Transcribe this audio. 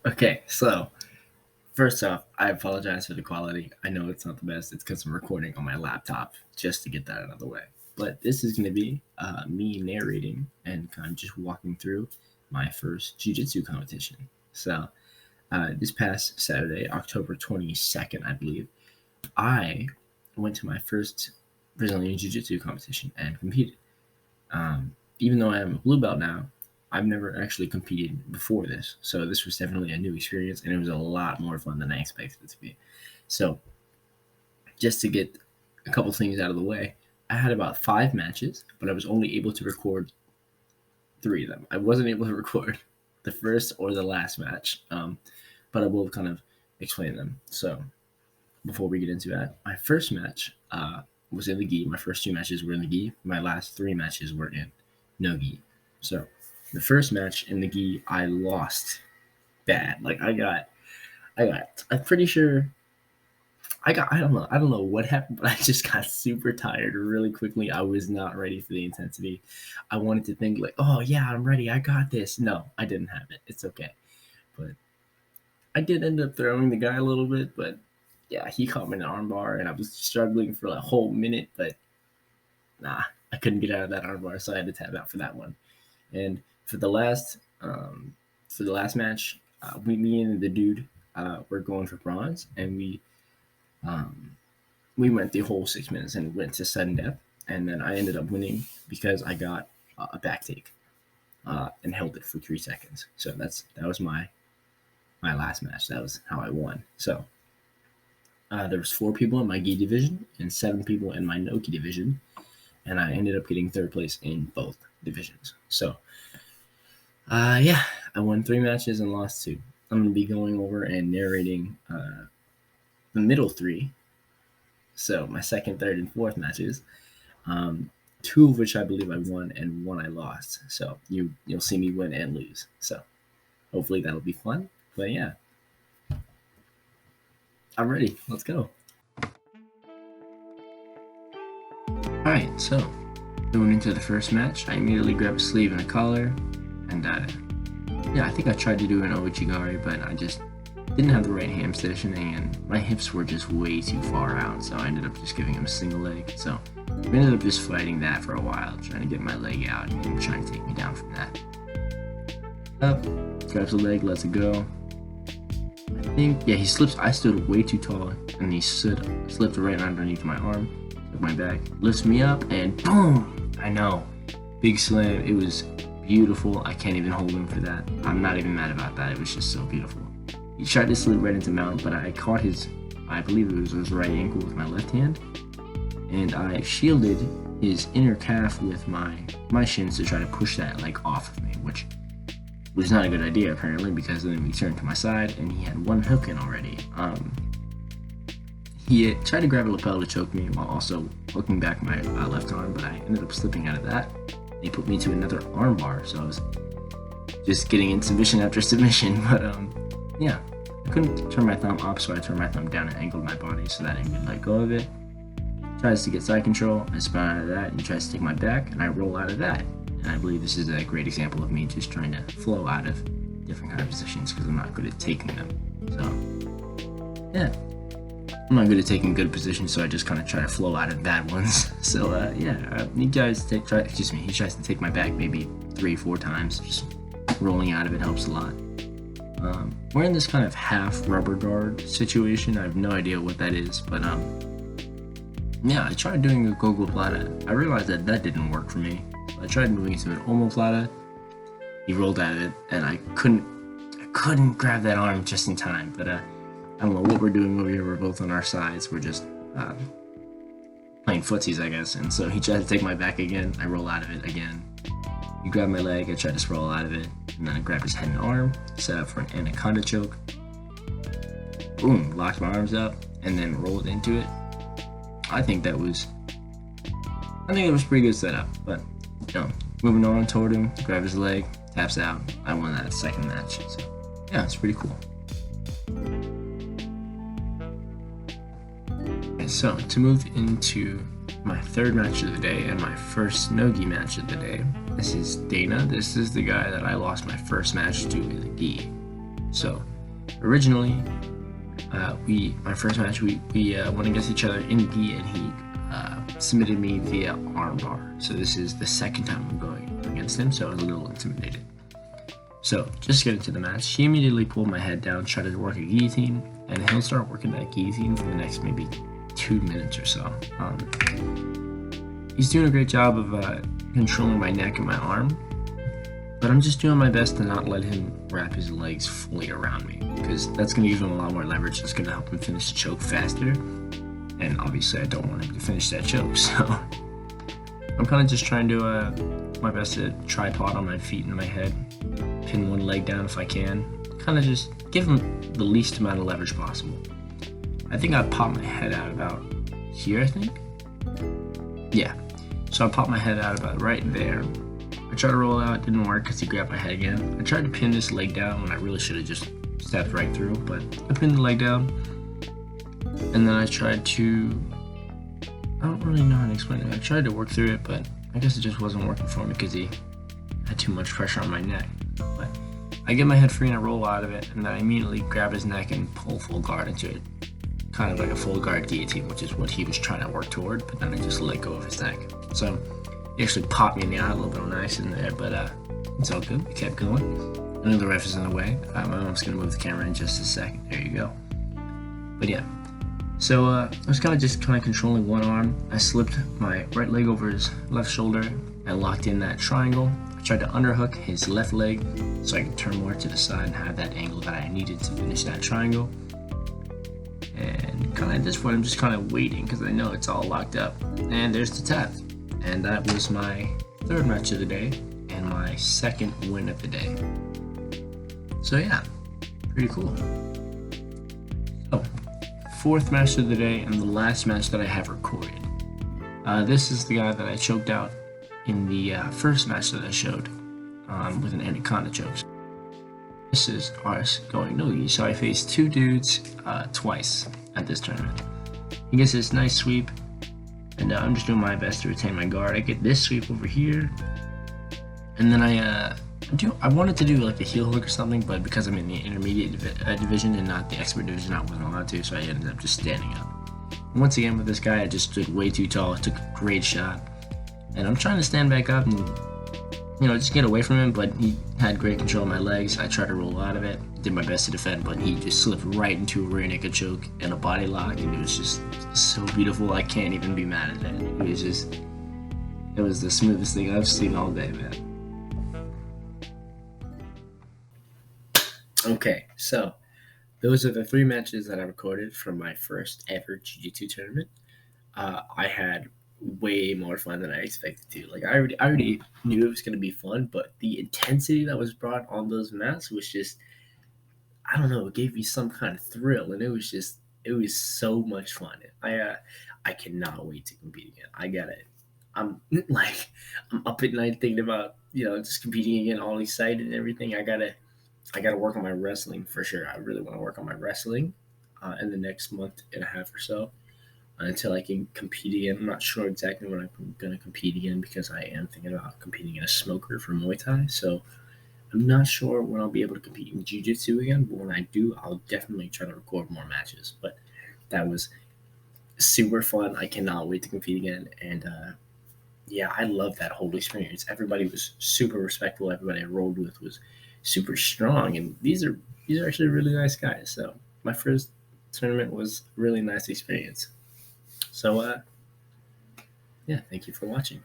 Okay, so first off, I apologize for the quality. I know it's not the best. It's because I'm recording on my laptop just to get that out of the way. But this is going to be me narrating and kind of just walking through my first Jiu-Jitsu competition. So this past Saturday, October 22nd, I believe, I went to my first Brazilian Jiu-Jitsu competition and competed. Even though I am a blue belt now, I've never actually competed before this, so this was definitely a new experience, and it was a lot more fun than I expected it to be. So, just to get a couple things out of the way, I had about 5 matches, but I was only able to record 3 of them. I wasn't able to record the first or the last match, but I will kind of explain them. So, before we get into that, my first match was in the gi. My first 2 matches were in the gi. My last 3 matches were in no gi. So the first match in the gi, I lost bad. Like I'm pretty sure I don't know what happened, but I just got super tired really quickly. I was not ready for the intensity. I wanted to think like, oh yeah, I'm ready. I got this. No, I didn't have it. It's okay. But I did end up throwing the guy a little bit, but yeah, he caught me in an armbar and I was struggling for a whole minute, but nah, I couldn't get out of that armbar, so I had to tap out for that one. And for the last match, me and the dude were going for bronze, and um, we went the whole 6 minutes and went to sudden death, and then I ended up winning because I got a back take and held it for 3 seconds. So that was my last match. That was how I won. So there was 4 people in my gi division and 7 people in my no gi division, and I ended up getting third place in both divisions. So yeah, I won 3 matches and lost 2. I'm going to be going over and narrating the middle 3. So my second, third, and fourth matches, 2 of which I believe I won and 1 I lost. So you'll see me win and lose. So hopefully that'll be fun. But yeah, I'm ready. Let's go. All right, so going into the first match, I immediately grabbed a sleeve and a collar, and yeah, I think I tried to do an Ojigari, but I just didn't have the right hand positioning, and my hips were just way too far out, so I ended up just giving him a single leg. So we ended up just fighting that for a while, trying to get my leg out and him trying to take me down from that. Up, grabs the leg, lets it go. I think, yeah, he slips. I stood way too tall, and he slipped right underneath my arm, took my back, lifts me up, and boom! I know, big slam. It was beautiful. I can't even hold him for that. I'm not even mad about that. It was just so beautiful. He tried to slip right into mount, but I caught I believe it was his right ankle with my left hand, and I shielded his inner calf with my shins to try to push that leg off of me, which was not a good idea apparently, because then we turned to my side and he had 1 hook in already. He tried to grab a lapel to choke me while also hooking back my left arm, but I ended up slipping out of that. He put me to another arm bar, so I was just getting in submission after submission. But yeah, I couldn't turn my thumb up, so I turned my thumb down and angled my body so that I could let go of it. Tries to get side control, I spun out of that, and he tries to take my back, and I roll out of that. And I believe this is a great example of me just trying to flow out of different kind of positions because I'm not good at taking them. So yeah, I'm not good at taking good positions, so I just kind of try to flow out of bad ones. So yeah, he tries to take my back maybe 3-4 times. Just rolling out of it helps a lot. We're in this kind of half rubber guard situation. I have no idea what that is, but yeah, I tried doing a gogoplata. I realized that didn't work for me. So I tried moving into an omoplata. He rolled out of it, and I couldn't grab that arm just in time. But I don't know what we're doing over here. We're both on our sides. We're just playing footsies, I guess. And so he tried to take my back again. I roll out of it again. He grabbed my leg. I tried to sprawl out of it, and then I grabbed his head and arm, set up for an anaconda choke. Boom! Locked my arms up, and then rolled into it. I think it was pretty good setup. But moving on toward him, grab his leg, taps out. I won that second match. So yeah, it's pretty cool. Okay, so to move into my third match of the day and my first no-gi match of the day, this is Dana. This is the guy that I lost my first match to in the gi. So Originally, my first match, we went against each other in gi, and he submitted me via armbar. So this is the second time I'm going against him, so I was a little intimidated. So just to get into the match, he immediately pulled my head down, tried to work a guillotine, and he'll start working that guillotine for the next maybe 2 minutes or so. He's doing a great job of controlling my neck and my arm, but I'm just doing my best to not let him wrap his legs fully around me, because that's going to give him a lot more leverage. That's going to help him finish the choke faster, and obviously I don't want him to finish that choke, so I'm kind of just trying to my best to tripod on my feet and my head, pin one leg down if I can, kind of just give him the least amount of leverage possible. I think I popped my head out about here, I think. Yeah, so I popped my head out about right there. I tried to roll out, it didn't work because he grabbed my head again. I tried to pin this leg down when I really should have just stepped right through, but I pinned the leg down. And then I tried to, I don't really know how to explain it. I tried to work through it, but I guess it just wasn't working for me because he had too much pressure on my neck. But I get my head free and I roll out of it, and then I immediately grab his neck and pull full guard into it. Kind of like a full guard guillotine, which is what he was trying to work toward, but then I just let go of his neck. So he actually popped me in the eye a little bit on accident there, but it's all good. We kept going. I know the ref is in the way. My mom's going to move the camera in just a second. There you go. But yeah. So I was kind of controlling one arm. I slipped my right leg over his left shoulder and locked in that triangle. I tried to underhook his left leg so I could turn more to the side and have that angle that I needed to finish that triangle. And kind of at this point, I'm just kind of waiting because I know it's all locked up. And there's the tap. And that was my third match of the day and my second win of the day. So yeah, pretty cool. So, fourth match of the day and the last match that I have recorded. This is the guy that I choked out in the first match that I showed with an anaconda choke. This is ours going no-gi. So I faced two dudes twice at this tournament. He gets this nice sweep, and I'm just doing my best to retain my guard. I get this sweep over here, and then I wanted to do like a heel hook or something, but because I'm in the intermediate division and not the expert division, I wasn't allowed to, so I ended up just standing up. And once again with this guy, I just stood way too tall. I took a great shot, and I'm trying to stand back up and just get away from him, but he had great control of my legs. I tried to roll out of it, did my best to defend, but he just slipped right into a rear naked choke and a body lock, and it was just so beautiful. I can't even be mad at it. It was the smoothest thing I've seen all day, man. Okay, so those are the three matches that I recorded from my first ever Jiu-Jitsu tournament. I had way more fun than I expected to. Like I already knew it was gonna be fun, but the intensity that was brought on those mats was just, I don't know, it gave me some kind of thrill, and it was so much fun. I cannot wait to compete again. I'm up at night thinking about just competing again, all excited and everything. I gotta work on my wrestling for sure. I really want to work on my wrestling in the next month and a half or so. Until I can compete again. I'm not sure exactly when I'm going to compete again because I am thinking about competing in a smoker for Muay Thai. So I'm not sure when I'll be able to compete in Jiu-Jitsu again, but when I do, I'll definitely try to record more matches. But that was super fun. I cannot wait to compete again. And yeah, I love that whole experience. Everybody was super respectful. Everybody I rolled with was super strong. And these are actually really nice guys. So my first tournament was a really nice experience. So, yeah, thank you for watching.